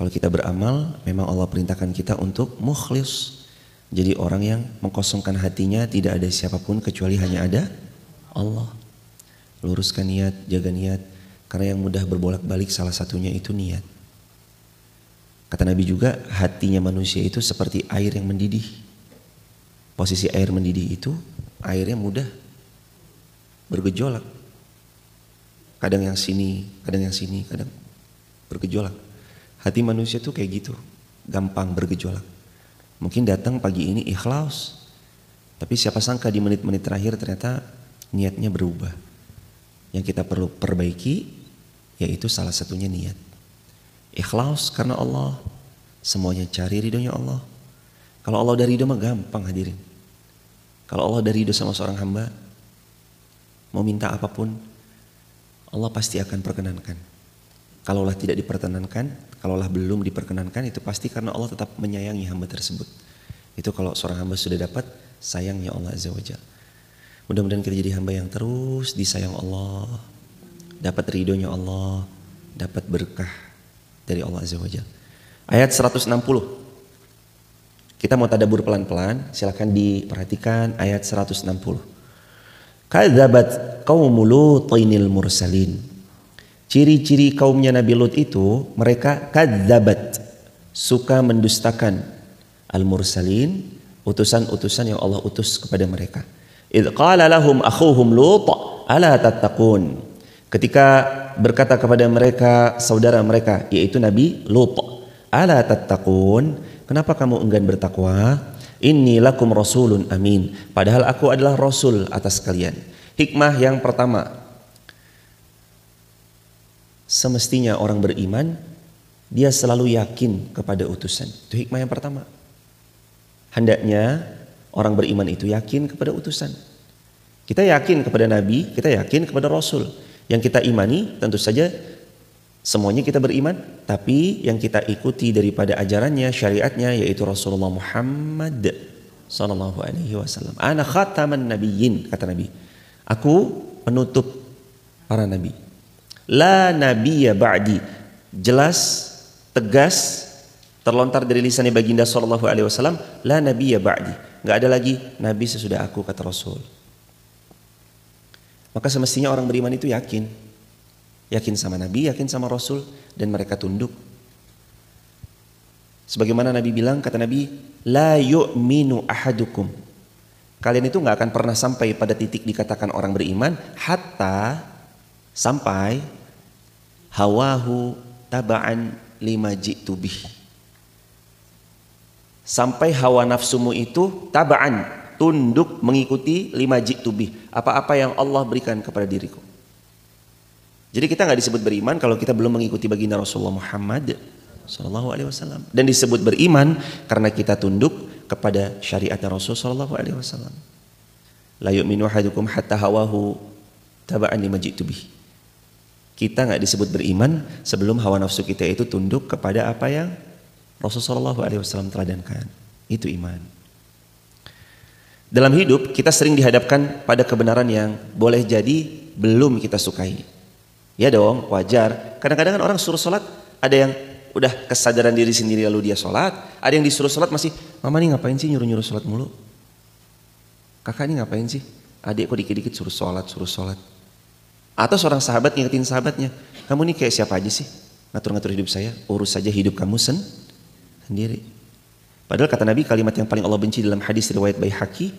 Kalau kita beramal, memang Allah perintahkan kita untuk mukhlis. Jadi orang yang mengkosongkan hatinya, tidak ada siapapun kecuali hanya ada Allah. Luruskan niat, jaga niat, karena yang mudah berbolak-balik salah satunya itu niat. Kata Nabi juga, hatinya manusia itu seperti air yang mendidih. Posisi air mendidih itu, airnya mudah bergejolak. Kadang yang sini, kadang bergejolak. Hati manusia tuh kayak gitu, gampang bergejolak. Mungkin datang pagi ini ikhlas, tapi siapa sangka di menit-menit terakhir ternyata niatnya berubah. Yang kita perlu perbaiki, yaitu salah satunya niat. Ikhlas karena Allah, semuanya cari ridhonya Allah. Kalau Allah dari ridho mah gampang hadirin. Kalau Allah dari ridho sama seorang hamba, mau minta apapun, Allah pasti akan perkenankan. Kalaulah tidak diperkenankan, kalaulah belum diperkenankan, itu pasti karena Allah tetap menyayangi hamba tersebut. Itu kalau seorang hamba sudah dapat sayangnya Allah Azza wa Jalla. Mudah-mudahan kita jadi hamba yang terus disayang Allah, dapat ridhonya Allah, dapat berkah dari Allah Azza wa Jalla. Ayat 160. Kita mau tadabbur pelan-pelan, silakan diperhatikan ayat 160. Kadzabat qaumul Lutinil mursalin. Ciri-ciri kaumnya Nabi Lut itu, mereka kadzabat, suka mendustakan al-mursalin, utusan-utusan yang Allah utus kepada mereka. Idz qala lahum akhuhum Lut ala tattaqun. Ketika berkata kepada mereka saudara mereka, yaitu Nabi Lut, ala tattaqun, kenapa kamu enggan bertakwa? Inni lakum rasulun amin. Padahal aku adalah rasul atas kalian. Hikmah yang pertama, semestinya orang beriman dia selalu yakin kepada utusan. Itu hikmah yang pertama. Hendaknya orang beriman itu yakin kepada utusan. Kita yakin kepada Nabi, kita yakin kepada Rasul. Yang kita imani tentu saja semuanya kita beriman, tapi yang kita ikuti daripada ajarannya, syariatnya, yaitu Rasulullah Muhammad sallallahu alaihi wasallam. Ana khataman nabiyyin, kata Nabi. Aku penutup para nabi. La nabiyya ba'di. Jelas, tegas, terlontar dari lisannya baginda sallallahu alaihi wasallam, la nabiyya ba'di. Enggak ada lagi nabi sesudah aku, kata Rasul. Maka semestinya orang beriman itu yakin. Yakin sama Nabi, yakin sama Rasul, dan mereka tunduk. Sebagaimana Nabi bilang, kata Nabi, la yu'minu ahadukum. Kalian itu gak akan pernah sampai pada titik dikatakan orang beriman, hatta sampai hawahu taba'an lima ji'tu bih. Sampai hawa nafsumu itu taba'an, tunduk mengikuti lima ji'tu bih, apa-apa yang Allah berikan kepada diriku. Jadi kita nggak disebut beriman kalau kita belum mengikuti baginda Rasulullah Muhammad sallallahu alaihi wasallam, dan disebut beriman karena kita tunduk kepada syariatnya Rasul sallallahu alaihi wasallam. La yu'minu ahadukum hatta hawahu taba'an lima ji'tu bih. Kita nggak disebut beriman sebelum hawa nafsu kita itu tunduk kepada apa yang Rasul sallallahu alaihi wasallam teladankan. Itu iman. Dalam hidup kita sering dihadapkan pada kebenaran yang boleh jadi belum kita sukai. Ya dong, wajar. Kadang-kadang kan orang suruh sholat, ada yang udah kesadaran diri sendiri lalu dia sholat, ada yang disuruh sholat masih, mama nih ngapain sih nyuruh-nyuruh sholat mulu? Kakak nih ngapain sih? Adik kok dikit-dikit suruh sholat. Atau seorang sahabat ngingetin sahabatnya, kamu nih kayak siapa aja sih? Ngatur-ngatur hidup saya, urus saja hidup kamu sendiri. Padahal kata Nabi, kalimat yang paling Allah benci dalam hadis riwayat Baihaqi,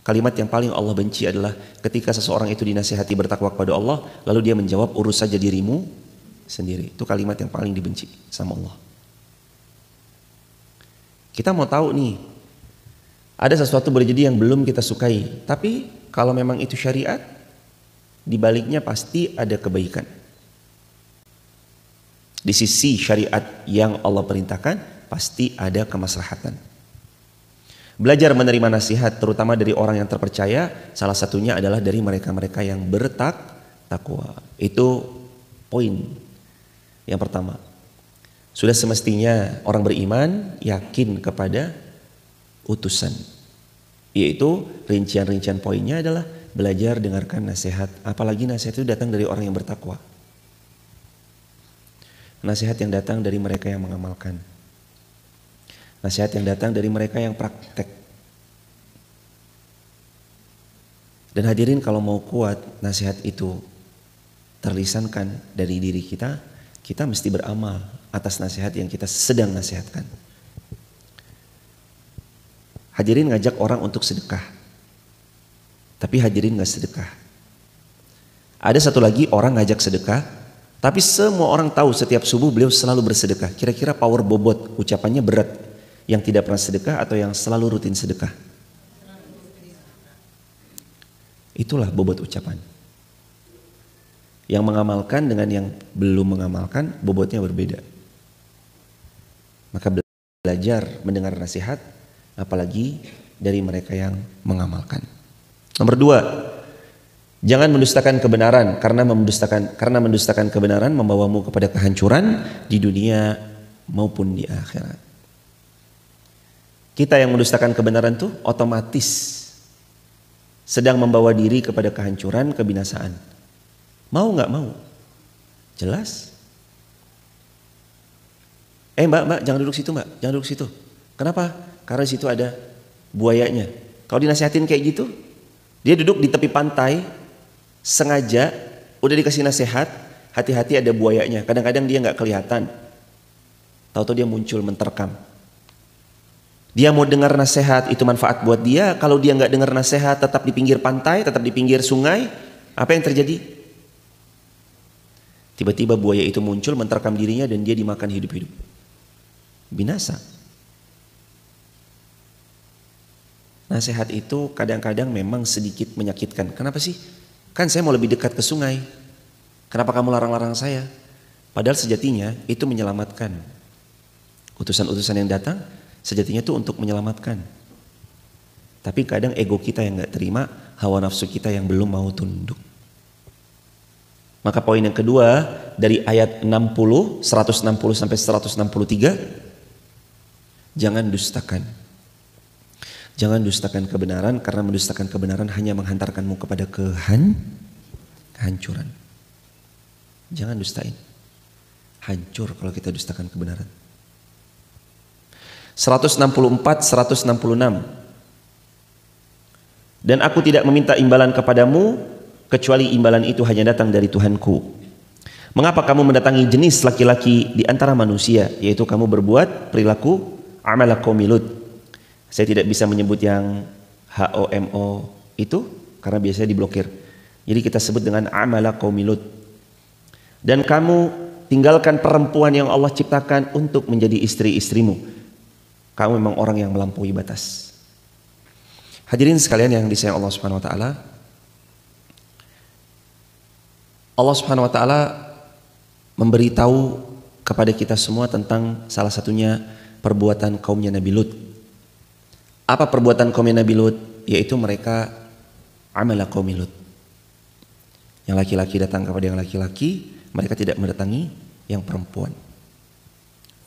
kalimat yang paling Allah benci adalah ketika seseorang itu dinasihati bertakwa kepada Allah, lalu dia menjawab, urus saja dirimu sendiri. Itu kalimat yang paling dibenci sama Allah. Kita mau tahu nih, ada sesuatu boleh jadi yang belum kita sukai, tapi kalau memang itu syariat, di baliknya pasti ada kebaikan. Di sisi syariat yang Allah perintahkan, pasti ada kemaslahatan. Belajar menerima nasihat terutama dari orang yang terpercaya, salah satunya adalah dari mereka-mereka yang bertakwa. Itu poin yang pertama. Sudah semestinya orang beriman yakin kepada utusan. Yaitu rincian-rincian poinnya adalah belajar dengarkan nasihat, apalagi nasihat itu datang dari orang yang bertakwa. Nasihat yang datang dari mereka yang mengamalkan. Nasihat yang datang dari mereka yang praktek. Dan hadirin, kalau mau kuat nasihat itu terlisankan dari diri kita, kita mesti beramal atas nasihat yang kita sedang nasihatkan. Hadirin ngajak orang untuk sedekah, tapi hadirin gak sedekah. Ada satu lagi orang ngajak sedekah, tapi semua orang tahu setiap subuh beliau selalu bersedekah. Kira-kira power bobot ucapannya berat, yang tidak pernah sedekah atau yang selalu rutin sedekah? Itulah bobot ucapan. Yang mengamalkan dengan yang belum mengamalkan bobotnya berbeda. Maka belajar mendengar nasihat, apalagi dari mereka yang mengamalkan. Nomor 2, jangan mendustakan kebenaran, karena mendustakan kebenaran membawamu kepada kehancuran di dunia maupun di akhirat. Kita yang mendustakan kebenaran tuh otomatis sedang membawa diri kepada kehancuran, kebinasaan. Mau nggak mau? Jelas. Mbak, jangan duduk situ mbak, jangan duduk situ. Kenapa? Karena situ ada buayanya. Kalau dinasihatin kayak gitu, dia duduk di tepi pantai, sengaja udah dikasih nasihat, hati-hati ada buayanya. Kadang-kadang dia nggak kelihatan, tahu-tahu dia muncul menterkam. Dia mau dengar nasihat, itu manfaat buat dia. Kalau dia nggak dengar nasihat, tetap di pinggir pantai, tetap di pinggir sungai, apa yang terjadi? Tiba-tiba buaya itu muncul menterkam dirinya dan dia dimakan hidup-hidup. Binasa. Nasihat itu kadang-kadang memang sedikit menyakitkan. Kenapa sih? Kan saya mau lebih dekat ke sungai. Kenapa kamu larang-larang saya? Padahal sejatinya itu menyelamatkan. Utusan-utusan yang datang sejatinya itu untuk menyelamatkan. Tapi kadang ego kita yang gak terima, hawa nafsu kita yang belum mau tunduk. Maka poin yang kedua dari ayat 160 sampai 163, jangan dustakan. Jangan dustakan kebenaran, karena mendustakan kebenaran hanya menghantarkanmu kepada kehancuran. Jangan dustain. Hancur kalau kita dustakan kebenaran. 164, 166. Dan aku tidak meminta imbalan kepadamu kecuali imbalan itu hanya datang dari Tuhanku. Mengapa kamu mendatangi jenis laki-laki di antara manusia, yaitu kamu berbuat perilaku amala qaumi Lut. Saya tidak bisa menyebut yang HOMO itu karena biasanya diblokir. Jadi kita sebut dengan amala qaumi Lut. Dan kamu tinggalkan perempuan yang Allah ciptakan untuk menjadi istri-istrimu. Kamu memang orang yang melampaui batas. Hadirin sekalian yang disayang Allah Subhanahu wa taala. Allah Subhanahu wa taala memberitahu kepada kita semua tentang salah satunya perbuatan kaumnya Nabi Lut. Apa perbuatan kaumnya Nabi Lut? Yaitu mereka amala qaumi Lut. Yang laki-laki datang kepada yang laki-laki, mereka tidak mendatangi yang perempuan.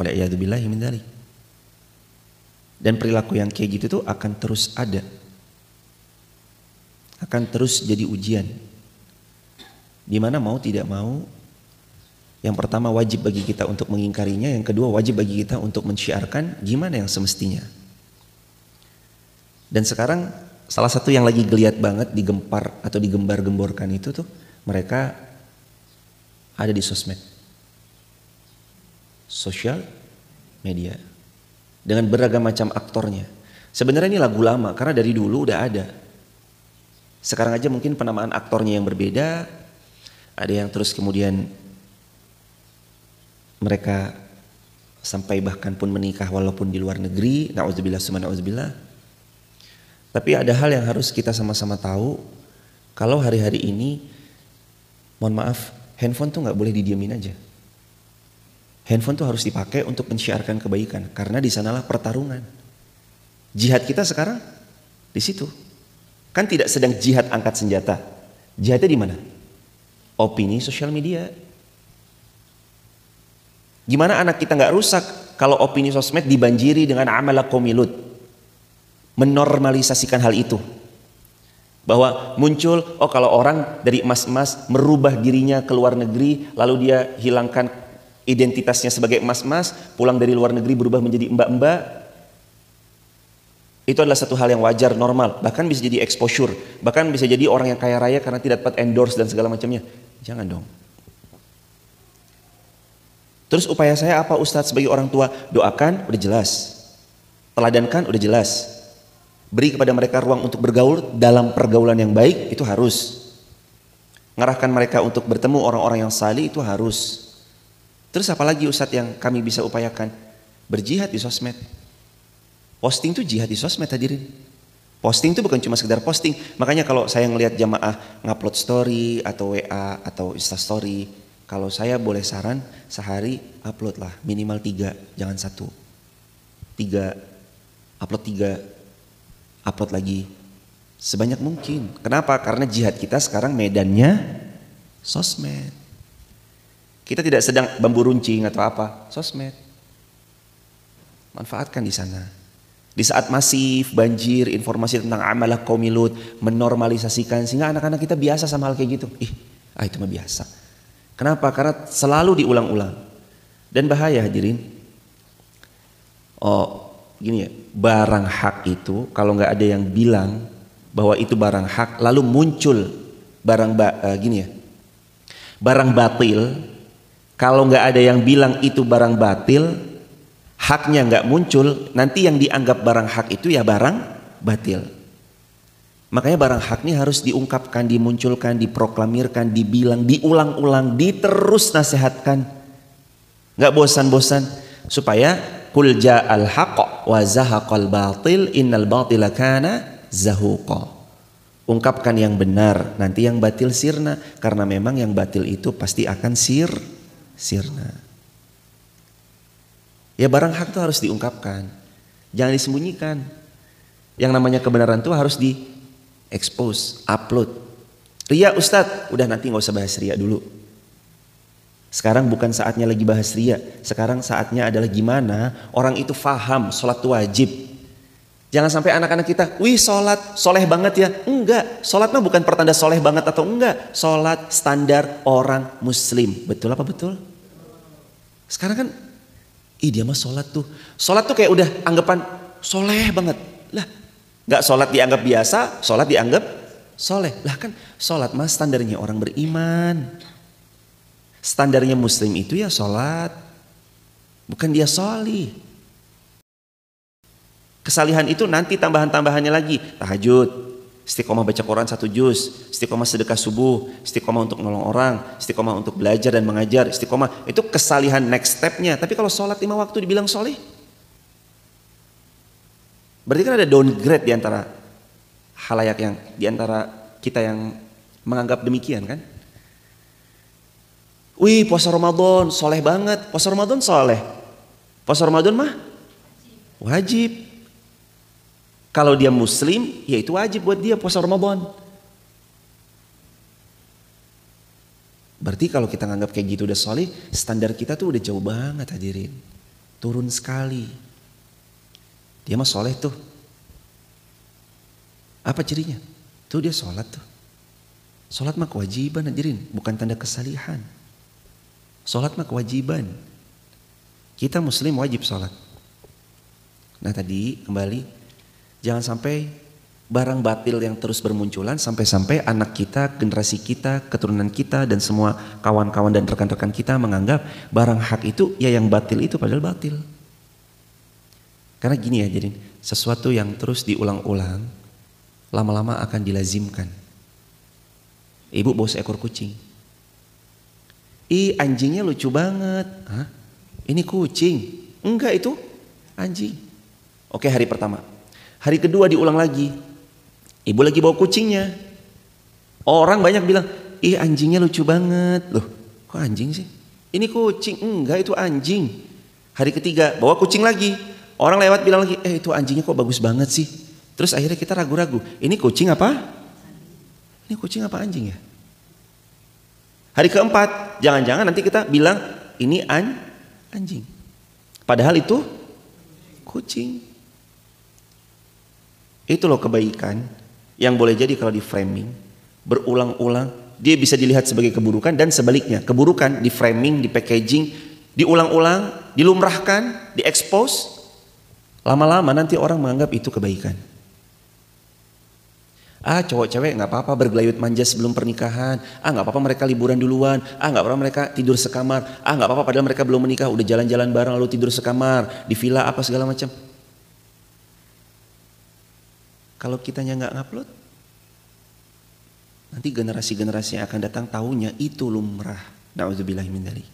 Wal'iyadzubillahi min dzalik. Dan perilaku yang kayak gitu tuh akan terus ada. Akan terus jadi ujian. Dimana mau tidak mau, yang pertama wajib bagi kita untuk mengingkarinya, yang kedua wajib bagi kita untuk mensyiarkan gimana yang semestinya. Dan sekarang salah satu yang lagi geliat banget digempar atau digembar-gemborkan itu tuh mereka ada di sosmed, sosial media, dengan beragam macam aktornya. Sebenarnya ini lagu lama karena dari dulu udah ada. Sekarang aja mungkin penamaan aktornya yang berbeda. Ada yang terus kemudian mereka sampai bahkan pun menikah walaupun di luar negeri. Na'udzubillah summa na'udzubillah. Tapi ada hal yang harus kita sama-sama tahu. Kalau hari-hari ini, mohon maaf, handphone tuh gak boleh didiemin aja. Handphone tuh harus dipakai untuk mensyiarkan kebaikan. Karena di sanalah pertarungan. Jihad kita sekarang di situ. Kan tidak sedang jihad angkat senjata. Jihadnya di mana? Opini sosial media. Gimana anak kita nggak rusak kalau opini sosmed dibanjiri dengan amala qaumi Lut? Menormalisasikan hal itu. Bahwa muncul, kalau orang dari emas-emas merubah dirinya ke luar negeri, lalu dia hilangkan identitasnya sebagai emas-emas, pulang dari luar negeri berubah menjadi mbak-mbak. Itu adalah satu hal yang wajar, normal. Bahkan bisa jadi exposure. Bahkan bisa jadi orang yang kaya raya karena tidak dapat endorse dan segala macamnya. Jangan dong. Terus upaya saya apa Ustadz sebagai orang tua? Doakan, udah jelas. Teladankan, udah jelas. Beri kepada mereka ruang untuk bergaul dalam pergaulan yang baik, itu harus. Ngarahkan mereka untuk bertemu orang-orang yang salih, itu harus. Terus apalagi Ustadz yang kami bisa upayakan? Berjihad di sosmed. Posting itu jihad di sosmed hadirin. Posting itu bukan cuma sekedar posting. Makanya kalau saya ngelihat jamaah ngupload story atau WA atau Insta story, kalau saya boleh saran, sehari upload lah minimal 3, jangan 1. 3, upload 3, upload lagi. Sebanyak mungkin. Kenapa? Karena jihad kita sekarang medannya sosmed. Kita tidak sedang bambu runcing atau apa, sosmed. Manfaatkan di sana. Di saat masif banjir informasi tentang amalah qaumi Lut, menormalisasikan sehingga anak-anak kita biasa sama hal kayak gitu. Itu mah biasa. Kenapa? Karena selalu diulang-ulang. Dan bahaya hadirin. Gini ya, barang hak itu kalau nggak ada yang bilang bahwa itu barang hak, lalu muncul barang batil. Kalau nggak ada yang bilang itu barang batil, haknya nggak muncul, nanti yang dianggap barang hak itu ya barang batil. Makanya barang hak ini harus diungkapkan, dimunculkan, diproklamirkan, dibilang, diulang-ulang, diterus nasihatkan. Nggak bosan-bosan. Supaya kul ja'al haqq wa zahaqal batil innal batila kana zahuqa. Ungkapkan yang benar, nanti yang batil sirna. Karena memang yang batil itu pasti akan sirna. Ya barang hak itu harus diungkapkan, jangan disembunyikan. Yang namanya kebenaran itu harus di-expose, upload. Ria Ustadz, udah nanti gak usah bahas ria dulu. Sekarang bukan saatnya lagi bahas ria. Sekarang saatnya adalah gimana orang itu faham sholat itu wajib. Jangan sampai anak-anak kita, wih sholat soleh banget ya. Enggak, sholat mah bukan pertanda soleh banget atau enggak. Sholat standar orang muslim. Betul apa betul? Sekarang kan, dia mah sholat tuh. Sholat tuh kayak udah anggapan soleh banget. Lah, gak sholat dianggap biasa, sholat dianggap soleh. Lah kan sholat mah standarnya orang beriman. Standarnya muslim itu ya sholat. Bukan dia sholih. Kesalihan itu nanti tambahan-tambahannya lagi. Tahajud, istiqomah baca Quran 1 juz, istiqomah sedekah subuh, istiqomah untuk nolong orang, istiqomah untuk belajar dan mengajar, istiqomah. Itu kesalihan next stepnya. Tapi kalau sholat 5 waktu dibilang soleh, berarti kan ada downgrade diantara halayak yang, diantara kita yang menganggap demikian kan. Wih puasa Ramadan soleh banget. Puasa Ramadan soleh. Puasa Ramadan mah wajib. Kalau dia muslim, ya itu wajib buat dia puasa Ramadan. Berarti kalau kita nganggap kayak gitu udah soleh, standar kita tuh udah jauh banget hadirin. Turun sekali. Dia mah soleh tuh. Apa cirinya? Tuh dia sholat tuh. Sholat mah kewajiban hadirin, bukan tanda kesalihan. Sholat mah kewajiban. Kita muslim wajib sholat. Nah tadi kembali, jangan sampai barang batil yang terus bermunculan sampai-sampai anak kita, generasi kita, keturunan kita dan semua kawan-kawan dan rekan-rekan kita menganggap barang hak itu ya yang batil itu padahal batil. Karena gini ya, jadi sesuatu yang terus diulang-ulang lama-lama akan dilazimkan. Ibu bawa seekor kucing. Anjingnya lucu banget. Hah? Ini kucing? Enggak, itu anjing. Oke, hari pertama. Hari kedua diulang lagi. Ibu lagi bawa kucingnya. Orang banyak bilang, anjingnya lucu banget. Loh, kok anjing sih? Ini kucing. Enggak, itu anjing. Hari ketiga bawa kucing lagi. Orang lewat bilang lagi, itu anjingnya kok bagus banget sih. Terus akhirnya kita ragu-ragu. Ini kucing apa? Ini kucing apa anjing ya? Hari keempat, jangan-jangan nanti kita bilang ini anjing. Padahal itu kucing. Itu loh kebaikan yang boleh jadi kalau di framing berulang-ulang dia bisa dilihat sebagai keburukan dan sebaliknya keburukan di framing, di packaging diulang-ulang, dilumrahkan, diekspos, lama-lama nanti orang menganggap itu kebaikan. Cowok cewek nggak apa-apa bergelayut manja sebelum pernikahan. Nggak apa-apa mereka liburan duluan. Nggak apa-apa mereka tidur sekamar. Nggak apa-apa padahal mereka belum menikah udah jalan-jalan bareng lalu tidur sekamar di villa apa segala macam. Kalau kitanya nggak ngupload, nanti generasi-generasi yang akan datang tahunya itu lumrah. Na'udzubillahi min dzalik.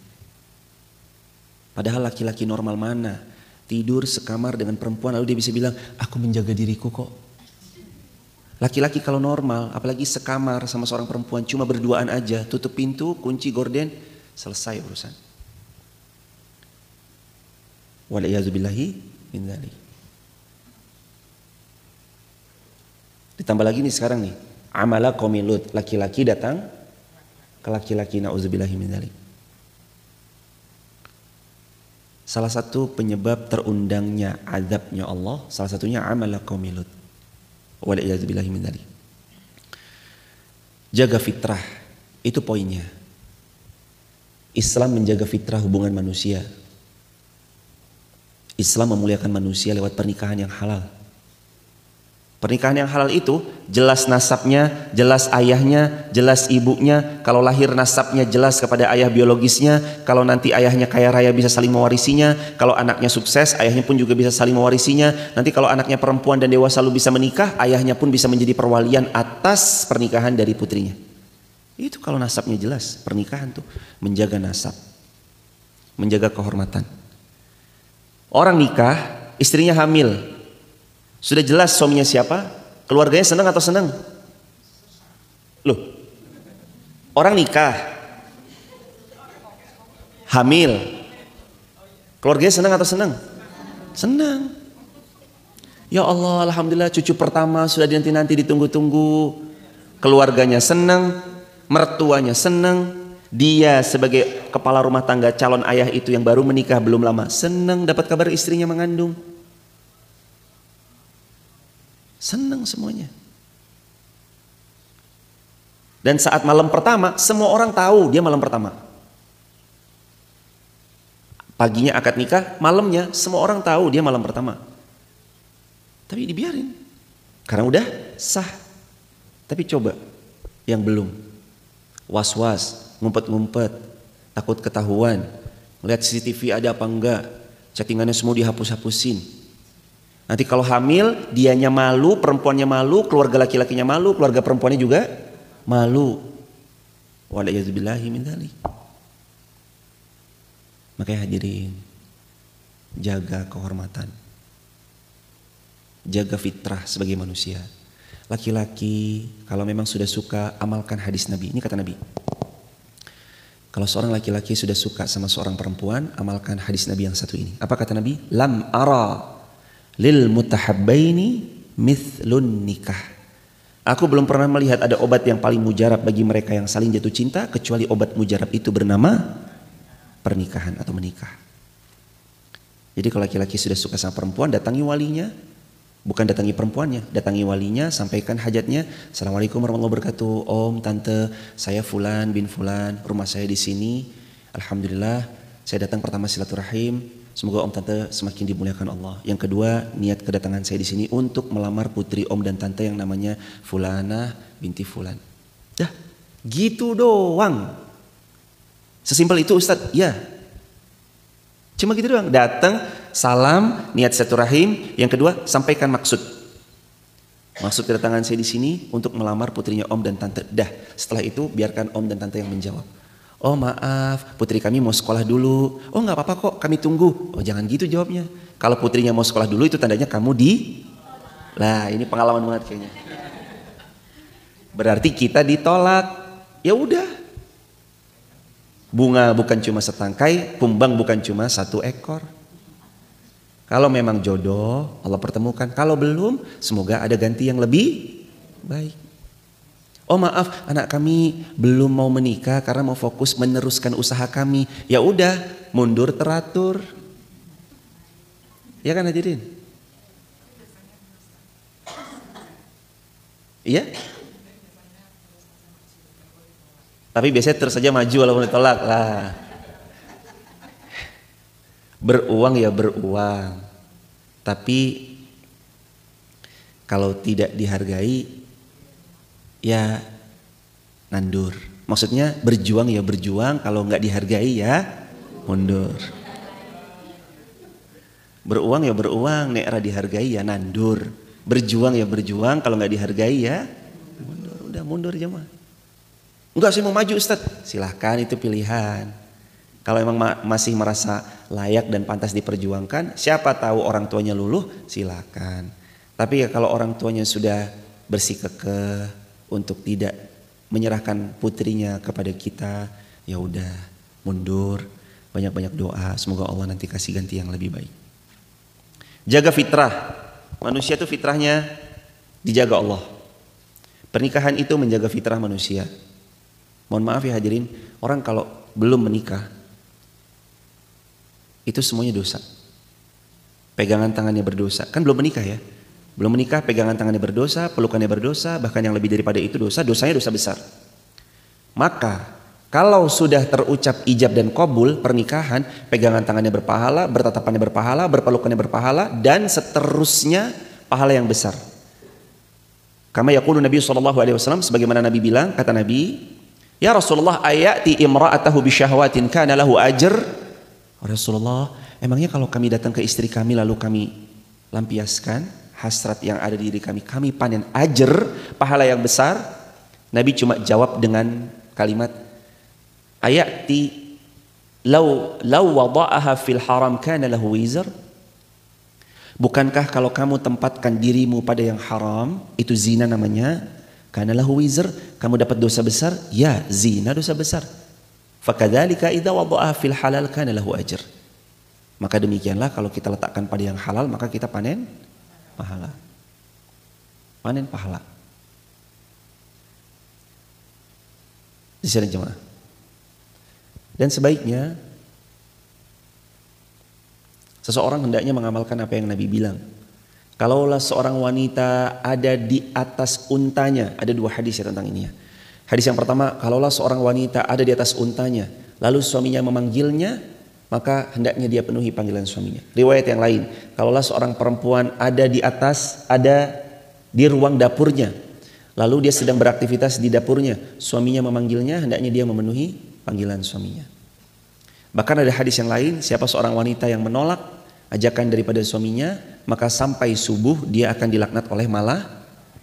Padahal laki-laki normal mana tidur sekamar dengan perempuan lalu dia bisa bilang aku menjaga diriku kok. Laki-laki kalau normal, apalagi sekamar sama seorang perempuan cuma berduaan aja, tutup pintu, kunci gorden, selesai urusan. Wal'iyazubillahi min dzalik. Ditambah lagi nih sekarang nih, amala qaumi Lut, laki-laki datang ke laki-laki, na'udzubillahi min dzalik. Salah satu penyebab terundangnya azabnya Allah, salah satunya amala qaumi Lut. Wal'iyazubillahi min dzalik. Jaga fitrah, itu poinnya. Islam menjaga fitrah hubungan manusia. Islam memuliakan manusia lewat pernikahan yang halal. Pernikahan yang halal itu jelas nasabnya, jelas ayahnya, jelas ibunya. Kalau lahir nasabnya jelas kepada ayah biologisnya. Kalau nanti ayahnya kaya raya bisa saling mewarisinya. Kalau anaknya sukses, ayahnya pun juga bisa saling mewarisinya. Nanti kalau anaknya perempuan dan dewasa lalu bisa menikah, ayahnya pun bisa menjadi perwalian atas pernikahan dari putrinya. Itu kalau nasabnya jelas. Pernikahan tuh menjaga nasab, menjaga kehormatan. Orang nikah, istrinya hamil. Sudah jelas suaminya siapa? Keluarganya senang atau senang? Loh, orang nikah, hamil, keluarganya senang atau senang? Senang. Ya Allah, alhamdulillah cucu pertama sudah dinanti-nanti ditunggu-tunggu. Keluarganya senang, mertuanya senang. Dia sebagai kepala rumah tangga calon ayah itu yang baru menikah belum lama senang dapat kabar istrinya mengandung. Senang semuanya. Dan saat malam pertama, semua orang tahu dia malam pertama. Paginya akad nikah, malamnya semua orang tahu dia malam pertama. Tapi dibiarin. Karena udah sah. Tapi coba yang belum. Was-was, ngumpet-ngumpet, takut ketahuan. Lihat CCTV ada apa enggak. Chattingannya semua dihapus-hapusin. Nanti kalau hamil, dianya malu, perempuannya malu, keluarga laki-lakinya malu, keluarga perempuannya juga malu. Wal'iyazubillahi min dzalik. Makanya hadirin, jaga kehormatan. Jaga fitrah sebagai manusia. Laki-laki kalau memang sudah suka, amalkan hadis Nabi. Ini kata Nabi. Kalau seorang laki-laki sudah suka sama seorang perempuan, amalkan hadis Nabi yang satu ini. Apa kata Nabi? Lam ara lil mutahabbaini mithlun nikah. Aku belum pernah melihat ada obat yang paling mujarab bagi mereka yang saling jatuh cinta kecuali obat mujarab itu bernama pernikahan atau menikah. Jadi kalau laki-laki sudah suka sama perempuan, datangi walinya, bukan datangi perempuannya, datangi walinya, sampaikan hajatnya. Assalamualaikum warahmatullahi wabarakatuh. Om, tante, saya Fulan bin Fulan, rumah saya di sini. Alhamdulillah, saya datang pertama silaturahim. Semoga om tante semakin dimuliakan Allah. Yang kedua, niat kedatangan saya di sini untuk melamar putri om dan tante yang namanya Fulanah binti Fulan. Dah, gitu doang. Sesimpel itu Ustadz? Ya. Cuma gitu doang. Datang, salam, niat silaturahim. Yang kedua, sampaikan maksud. Maksud kedatangan saya di sini untuk melamar putrinya om dan tante. Dah, setelah itu biarkan om dan tante yang menjawab. Oh maaf, putri kami mau sekolah dulu. Oh nggak apa-apa kok, kami tunggu. Oh jangan gitu jawabnya. Kalau putrinya mau sekolah dulu itu tandanya kamu di. Lah ini pengalaman banget kayaknya. Berarti kita ditolak. Ya udah. Bunga bukan cuma setangkai, kumbang bukan cuma satu ekor. Kalau memang jodoh, Allah pertemukan. Kalau belum, semoga ada ganti yang lebih baik. Oh maaf, anak kami belum mau menikah karena mau fokus meneruskan usaha kami. Ya udah, mundur teratur. Ya kan hadirin? Iya? Tapi biasanya terus saja maju walaupun ditolak lah. Beruang ya beruang. Tapi kalau tidak dihargai ya nandur. Maksudnya berjuang ya berjuang, kalau nggak dihargai ya mundur. Beruang ya beruang, nek ra dihargai ya nandur. Berjuang ya berjuang, kalau nggak dihargai ya mundur. Udah mundur aja mah. Enggak, saya mau maju Ustaz. Silahkan, itu pilihan. Kalau emang masih merasa layak dan pantas diperjuangkan, siapa tahu orang tuanya luluh, silakan. Tapi ya kalau orang tuanya sudah bersikukuh untuk tidak menyerahkan putrinya kepada kita, ya udah mundur, banyak-banyak doa, semoga Allah nanti kasih ganti yang lebih baik. Jaga fitrah. Manusia itu fitrahnya dijaga Allah. Pernikahan itu menjaga fitrah manusia. Mohon maaf ya hadirin, orang kalau belum menikah itu semuanya dosa. Pegangan tangannya berdosa. Kan belum menikah ya. Belum menikah, pegangan tangannya berdosa, pelukannya berdosa, bahkan yang lebih daripada itu dosa, dosanya dosa besar. Maka kalau sudah terucap ijab dan qabul pernikahan, pegangan tangannya berpahala, bertatapannya berpahala, berpelukannya berpahala, dan seterusnya pahala yang besar. Kama yaqulu Nabi SAW, sebagaimana Nabi bilang, kata Nabi, ya Rasulullah, ayati imra'atahu bisyahwatin kana lahu ajr. Rasulullah, emangnya kalau kami datang ke istri kami lalu kami lampiaskan hasrat yang ada di diri kami panen ajr, pahala yang besar? Nabi cuma jawab dengan kalimat, ayati law wada'aha fil haram kana lahu wizr. Bukankah kalau kamu tempatkan dirimu pada yang haram, itu zina namanya, kana lahu wizr, kamu dapat dosa besar? Ya, zina dosa besar. Fakadzalika idza wada'aha fil halal kana lahu ajr. Maka demikianlah kalau kita letakkan pada yang halal, maka kita panen pahala. Panen pahala. Di sini jemaah. Dan sebaiknya seseorang hendaknya mengamalkan apa yang Nabi bilang. Kalaulah seorang wanita ada di atas untanya, ada dua hadis ya tentang ini ya. Hadis yang pertama, kalaulah seorang wanita ada di atas untanya, lalu suaminya memanggilnya, maka hendaknya dia penuhi panggilan suaminya. Riwayat yang lain, kalaulah seorang perempuan ada di atas, ada di ruang dapurnya, lalu dia sedang beraktivitas di dapurnya, suaminya memanggilnya, hendaknya dia memenuhi panggilan suaminya. Bahkan ada hadis yang lain, siapa seorang wanita yang menolak ajakan daripada suaminya, maka sampai subuh dia akan dilaknat oleh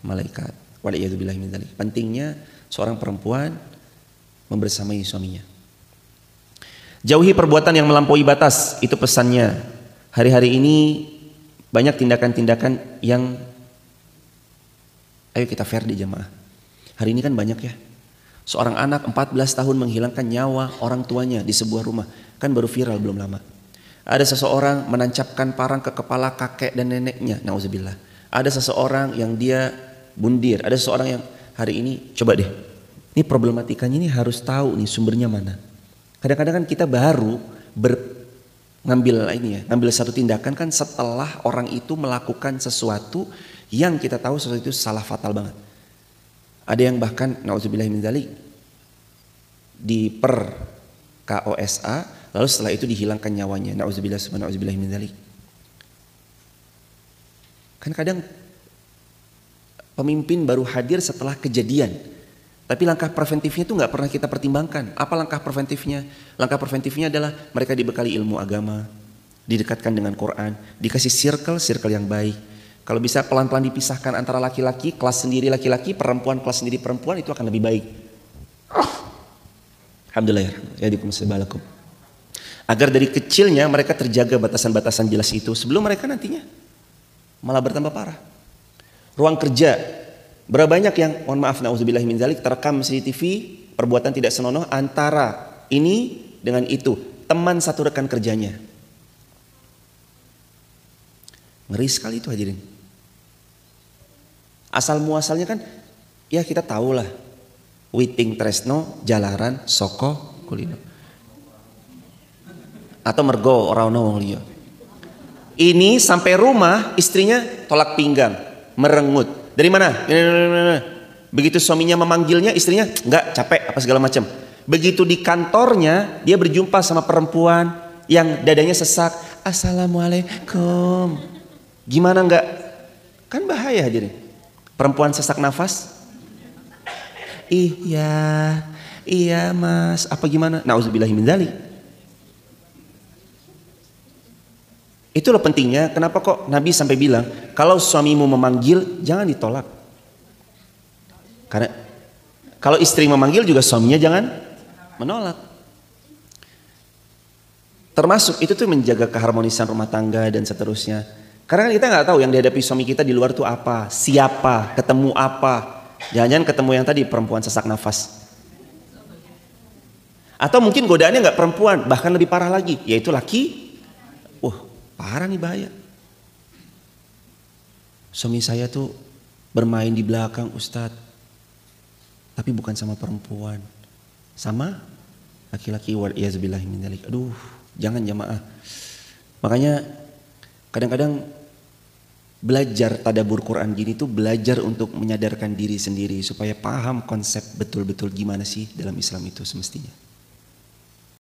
malaikat. Waliyadzubillahi min dzalik. Pentingnya seorang perempuan membersamai suaminya. Jauhi perbuatan yang melampaui batas, itu pesannya. Hari-hari ini banyak tindakan-tindakan yang ayo kita fair di jamaah. Hari ini kan banyak ya. Seorang anak 14 tahun menghilangkan nyawa orang tuanya di sebuah rumah. Kan baru viral belum lama. Ada seseorang menancapkan parang ke kepala kakek dan neneknya. Nauzubillah. Ada seseorang yang dia bundir. Ada seseorang yang hari ini, coba deh, ini problematikanya ini harus tahu nih sumbernya mana. Kadang-kadang kan kita baru ngambil satu tindakan kan setelah orang itu melakukan sesuatu yang kita tahu sesuatu itu salah fatal banget. Ada yang bahkan nauzubillahi min dzalik diper KOSA, lalu setelah itu dihilangkan nyawanya. Nauzubillahi min dzalik. Kan kadang pemimpin baru hadir setelah kejadian, tapi langkah preventifnya itu nggak pernah kita pertimbangkan. Apa langkah preventifnya? Langkah preventifnya adalah mereka dibekali ilmu agama, didekatkan dengan Quran, dikasih circle yang baik. Kalau bisa pelan-pelan dipisahkan antara laki-laki, kelas sendiri laki-laki, perempuan kelas sendiri perempuan, itu akan lebih baik. Alhamdulillah ya dikumsebalakum. Agar dari kecilnya mereka terjaga batasan-batasan jelas itu sebelum mereka nantinya malah bertambah parah. Ruang kerja, berapa banyak yang mohon maaf nauzubillahi min dzalik terekam CCTV perbuatan tidak senonoh antara ini dengan itu, teman satu rekan kerjanya. Ngeri sekali itu hadirin. Asal muasalnya kan ya kita tahulah. Witing Tresno, Jalaran, Soko, Kulino. Atau Mergo Orano wong liya. Ini sampai rumah istrinya tolak pinggang, merengut. Dari mana? Begitu suaminya memanggilnya, istrinya enggak, capek apa segala macam. Begitu di kantornya dia berjumpa sama perempuan yang dadanya sesak, Assalamualaikum. Gimana enggak? Kan bahaya hadirin. Perempuan sesak nafas. Iya, iya mas. Apa gimana? Nauzubillahi min dzalik. Itulah pentingnya. Kenapa kok Nabi sampai bilang kalau suamimu memanggil jangan ditolak. Karena kalau istri memanggil juga suaminya jangan menolak. Termasuk itu tuh menjaga keharmonisan rumah tangga dan seterusnya. Karena kita nggak tahu yang dihadapi suami kita di luar tuh apa, siapa, ketemu apa. Jangan-jangan ketemu yang tadi perempuan sesak nafas. Atau mungkin godaannya nggak perempuan, bahkan lebih parah lagi, yaitu laki. Wah, parah nih bahaya. Suami saya tuh bermain di belakang Ustadz, tapi bukan sama perempuan, sama laki-laki. Wa'iyazbillahi min dzalik. Aduh, jangan jamaah. Makanya kadang-kadang belajar tadabbur Quran gini tuh belajar untuk menyadarkan diri sendiri supaya paham konsep betul-betul gimana sih dalam Islam itu semestinya.